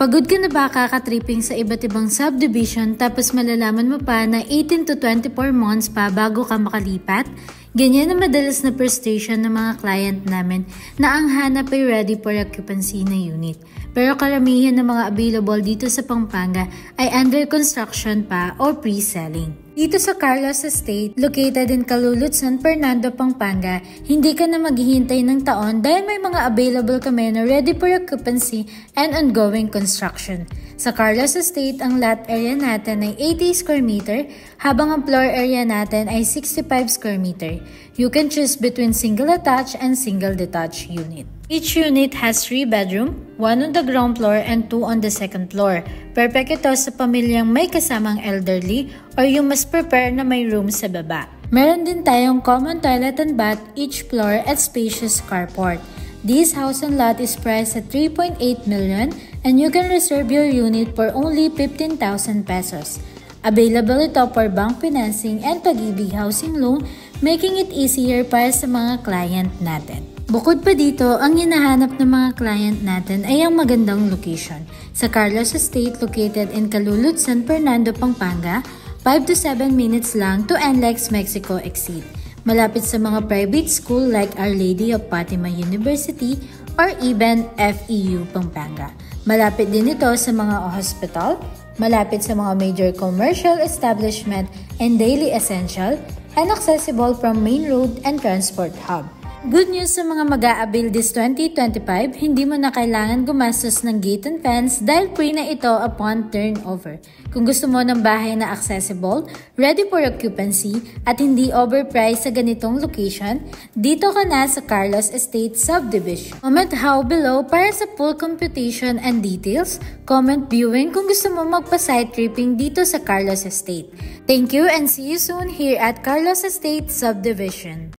Pagod ka na ba kakatripping sa iba't ibang subdivision tapos malalaman mo pa na 18 to 24 months pa bago ka makalipat? Ganyan na madalas na frustration ng mga client namin na ang hanap ay ready for occupancy na unit. Pero karamihan ng mga available dito sa Pampanga ay under construction pa or pre-selling. Dito sa Carlos Estate, located in Calulut, San Fernando, Pampanga, hindi ka na maghihintay ng taon dahil may mga available kami na ready for occupancy and ongoing construction. Sa Carlos Estate, ang lot area natin ay 80 square meter, habang ang floor area natin ay 65 square meter. You can choose between single attached and single detached unit. Each unit has 3 bedroom, 1 on the ground floor and 2 on the second floor. Perfect ito sa pamilyang may kasamang elderly or yung mas prepare na may room sa baba. Meron din tayong common toilet and bath each floor at spacious carport. This house and lot is priced at 3.8 million and you can reserve your unit for only 15,000 pesos. Available ito for bank financing and Pag-ibig housing loan, making it easier para sa mga client natin. Bukod pa dito, ang hinahanap ng mga client natin ay ang magandang location. Sa Carlos Estate, located in Calulut, San Fernando, Pampanga, 5 to 7 minutes lang to NLEX Mexico exit. Malapit sa mga private school like Our Lady of Fatima University or even FEU Pampanga. Malapit din ito sa mga hospital, malapit sa mga major commercial establishment and daily essential, and accessible from main road and transport hub. Good news sa mga mag-a-avail this 2025, hindi mo na kailangan gumastos ng gate and fence dahil free na ito upon turnover. Kung gusto mo ng bahay na accessible, ready for occupancy, at hindi overpriced sa ganitong location, dito ka na sa Carlos Estate Subdivision. Comment how below para sa full computation and details. Comment viewing kung gusto mo magpa-site tripping dito sa Carlos Estate. Thank you and see you soon here at Carlos Estate Subdivision.